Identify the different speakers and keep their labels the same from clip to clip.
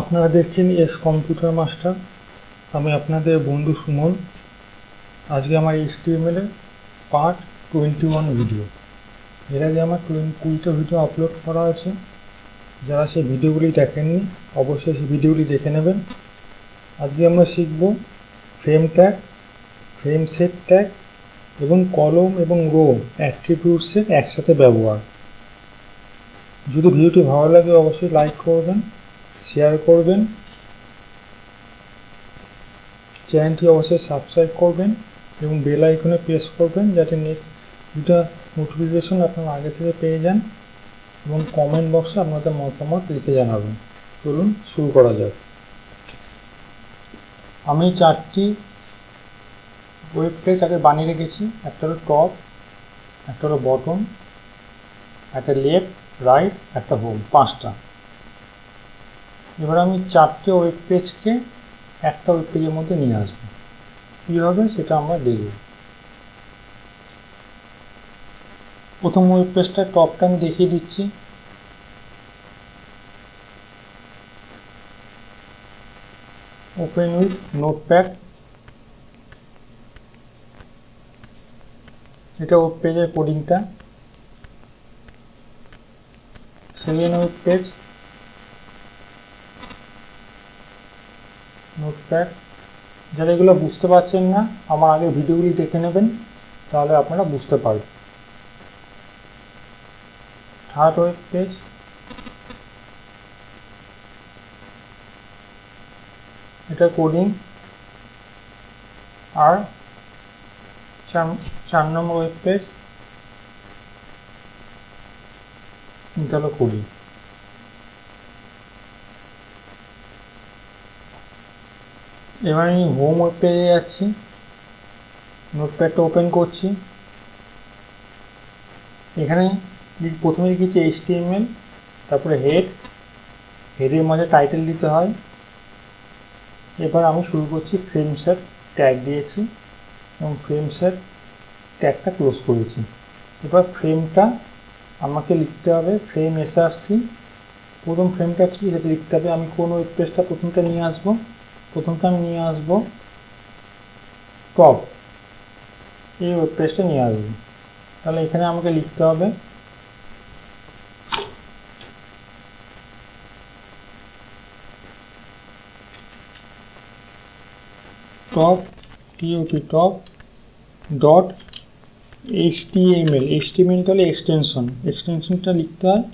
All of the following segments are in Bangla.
Speaker 1: আপনারা দেখছেন এস কম্পিউটার মাস্টার। আমি আপনাদের বন্ধু সুমন। আজকে আমার HTML এর পার্ট 21 ভিডিও। এর আগে আমার 20টা ভিডিও আপলোড করা আছে। যারা সেই ভিডিওগুলি দেখেননি অবশ্যই সেই ভিডিওগুলি দেখে নেবেন। আজকে আমরা শিখব frame tag, frame set tag এবং কলম এবং রো অ্যাট্রিবিউটসের একসাথে ব্যবহার। যদি ভিডিওটি ভালো লাগে অবশ্যই লাইক করবেন, শেয়ার করবেন, চ্যানেলটি অবশ্যই সাবস্ক্রাইব করবেন এবং বেল আইকনে প্রেস করবেন যাতে নেক্সট নোটিফিকেশন আপনারা আগে থেকে পেয়ে যান, এবং কমেন্ট বক্সে আপনাদের মতামত লিখে জানাবেন। চলুন শুরু করা যাক। আমি 4টি ওয়েব পেজ আগে বানিয়ে রেখেছি। একটা হলো টপ, একটা হলো বটম, একটা লেফট, রাইট, একটা হোম, 5টা। এবার আমি 4টে ওয়েব পেজকে একটা ওয়েব পেজের মধ্যে নিয়ে আসবো। কীভাবে সেটা আমরা দেখব। প্রথম ওয়েব পেজটা টপটা আমি দেখিয়ে দিচ্ছি। ওপেন উইথ নোটপ্যাড, এটা ওয়েব পেজের কোডিংটা। Second web page, notepad. যারা এগুলো বুঝতে পারছেন না আমার আগের ভিডিওগুলি দেখে নেবেন, তাহলে আপনারা বুঝতে পারবেন। থার্ড ওয়েব পেজ, এটা কোডিং। আর 4 নম্বর ওয়েব পেজ, এটা হলো কোডিং। এবার আমি হোম ওয়েব পেজে যাচ্ছি, নোটপ্যাডটা ওপেন করছি। এখানে প্রথমে লিখেছি HTML, তারপরে হেডের মাঝে টাইটেল দিতে হয়। এবার আমি শুরু করছি ফ্রেমসেট ট্যাগ দিয়েছি এবং ফ্রেমসেট ট্যাগটা ক্লোজ করেছি। এবার ফ্রেমটা আমাকে লিখতে হবে ফ্রেম SRC। প্রথম ফ্রেমটা কি সেটা লিখতে হবে। আমি কোন ওয়েব পেজটা প্রথমটা নিয়ে আসবো, প্রথমটা আমি নিয়ে আসবো টপ, এই ওয়েব পেজটা নিয়ে আসবো। তাহলে এখানে আমাকে লিখতে হবে top top dot HTML। HTML হলে এক্সটেনশনটা লিখতে হয়,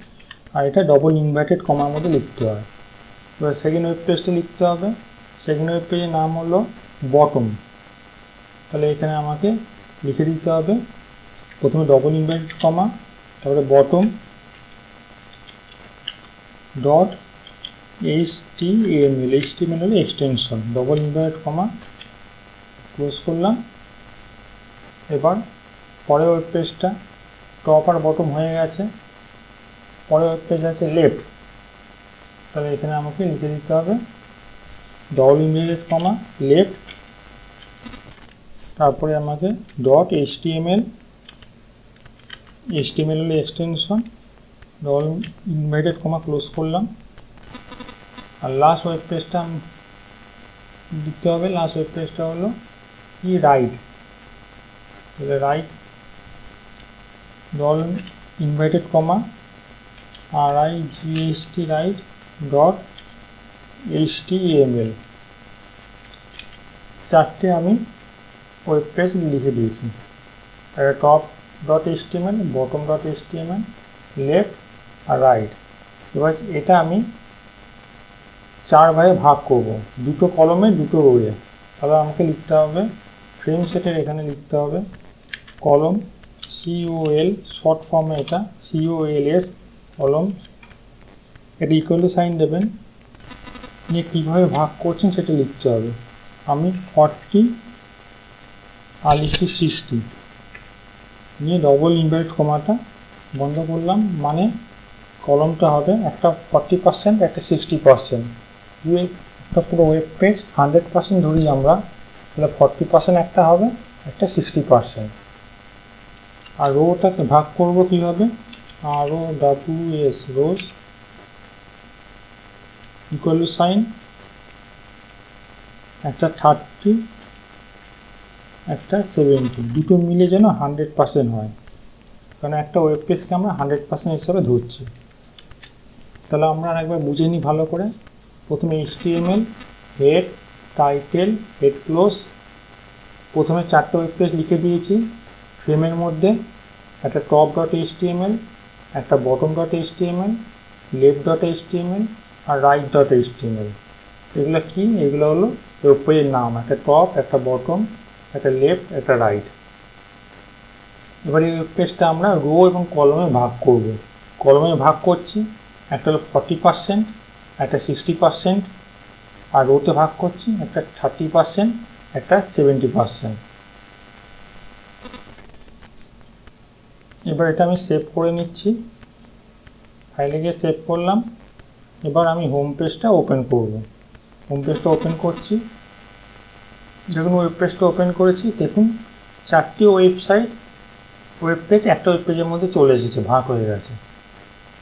Speaker 1: আর এটা ডবল ইনভার্টেড কমার মধ্যে লিখতে হয়। এবার সেকেন্ড ওয়েব পেজটা লিখতে হবে। সেকেন্ড ওয়েব পেজের নাম হলো বটম। তাহলে এখানে আমাকে লিখে দিতে হবে প্রথমে ডবল ইনভার্টেড কমা, তারপরে বটম ডট HTML। HTML হলো এক্সটেনশন, ডবল ইনভার্টেড কমা, ক্লোজ করলাম। এবার পরের ওয়েব পেজটা টপ আর বটম হয়ে গেছে, পরের ওয়েব পেজ আছে লেফট। তাহলে এখানে আমাকে লিখে দিতে হবে ডবল ইনভার্টেড কমা লেফট, তারপরে আমাকে ডট HTML হলো এক্সটেনশন, ডবল ইনভার্টেড কমা, ক্লোজ করলাম। আর লাস্ট ওয়েব পেজটা আমি লিখতে হবে, লাস্ট ওয়েব পেজটা হলো কি রাইট। তাহলে right double inverted comma RIGHT right dot HTML। 4টে আমি ওয়েব পেজ লিখে দিয়েছি। একটা top dot HTML, bottom dot HTML, left আর রাইট। এবার এটা আমি 4 ভাগে ভাগ করব, দুটো কলমে দুটো রোয়ে। তাহলে আমাকে লিখতে হবে ফ্রেম সেটের এখানে লিখতে হবে কলম COL, শর্ট ফর্মে এটা COLS কলম, এটা ইকুয়াল টু সাইন দেবেন, নিয়ে কীভাবে ভাগ করছেন সেটা লিখতে হবে। আমি 40 আর লিখছি 60, নিয়ে ডবল ইনভার্টেড কমাটা বন্ধ করলাম। মানে কলমটা হবে একটা 40%, একটা 60%। একটা পুরো ওয়েব পেজ 100% ধরি আমরা, তাহলে 40% একটা হবে, একটা 60%। আর রোটাকে ভাগ করব কীভাবে, ROWS rows, equal to sign, একটা 30 একটা 70, দুটো মিলে যেন 100% হয়, কারণ একটা ওয়েব পেজকে আমরা 100% হিসাবে ধরছি। তাহলে আমরা একবার বুঝে নিই ভালো করে। প্রথমে HTML head, title, head close, প্রথমে 4টে ওয়েব পেজ লিখে দিয়েছি ফ্রেমের মধ্যে, একটা টপ ডট HTML, একটা bottom dot HTML, left dot HTML আর রাইট ডট HTML। এগুলো কি? এগুলো হলো ওয়েব পেজের নাম, একটা টপ, একটা বটম, একটা লেফট, একটা রাইট। এবার এই ওয়েব পেজটা আমরা রো এবং কলমে ভাগ করব। কলমে ভাগ করছি, একটা হলো 40%, একটা 60%, আর রোতে ভাগ করছি, একটা 30%, একটা 70%। এবার এটা আমি সেভ করে নিচ্ছি, ফাইলে গিয়ে সেভ করলাম। এবার আমি হোম পেজটা ওপেন করব। হোম পেজটা ওপেন করছি, দেখুন ওয়েব পেজটা ওপেন করেছি। দেখুন 4টি ওয়েব পেজ একটা ওয়েব পেজের মধ্যে চলে এসেছে, ভাগ হয়ে গেছে।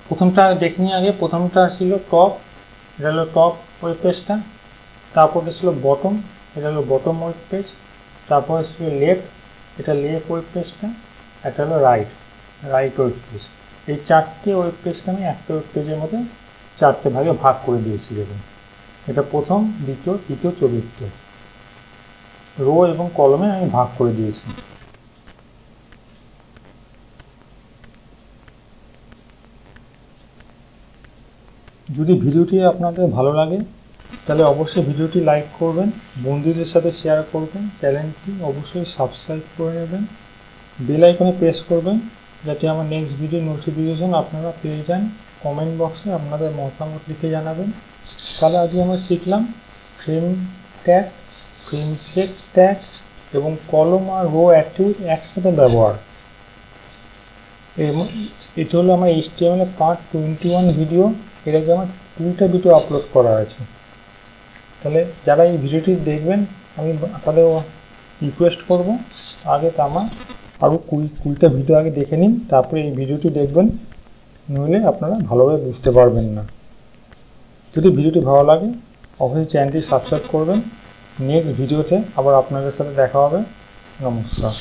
Speaker 1: প্রথমটা দেখে নিই আগে। প্রথমটা ছিল টপ, এটা হলো টপ ওয়েব পেজটা। তারপর ছিল বটম, এটা হলো বটম ওয়েব পেজ। তারপর ছিল লেফট, এটা লেফট ওয়েব পেজটা। এটা হলো রাইট ওয়েব পেজ। এই 4টে ওয়েব পেজকে আমি একটা ওয়েব পেজের মধ্যে 4টে ভাগে ভাগ করে দিয়েছি। দেখুন এটা প্রথম, দ্বিতীয়, তৃতীয়, চতুর্থ, রো এবং কলমে আমি ভাগ করে দিয়েছি। যদি ভিডিওটি আপনাদের ভালো লাগে তাহলে অবশ্যই ভিডিওটি লাইক করবেন, বন্ধুদের সাথে শেয়ার করবেন, চ্যানেলটি অবশ্যই সাবস্ক্রাইব করে নেবেন, বেল আইকনে প্রেস করবেন যাতে আমার নেক্সট ভিডিও নোটিফিকেশন আপনারা পেয়ে যান। কমেন্ট বক্সে আপনাদের মতামত লিখে জানাবেন। তাহলে আজকে আমরা শিখলাম ফ্রেম ট্যাগ, ফ্রেমসেট ট্যাগ এবং কলম আর রো অ্যাট্রিবিউট একসাথে ব্যবহার। এটা হলো আমার HTML পার্ট 21 ভিডিও। এর আগে আমার 2টা ভিডিও আপলোড করা আছে। তাহলে যারা এই ভিডিওটি দেখবেন আমি তাহলে রিকোয়েস্ট করব আগে তা আমার আরও 20টা ভিডিও আগে দেখে নিন, তারপরে এই ভিডিওটি দেখবেন, নইলে আপনারা ভালোভাবে বুঝতে পারবেন না। যদি ভিডিওটি ভালো লাগে অবশ্যই চ্যানেলটি সাবস্ক্রাইব করবেন। নেক্সট ভিডিওতে আবার আপনাদের সাথে দেখা হবে। নমস্কার।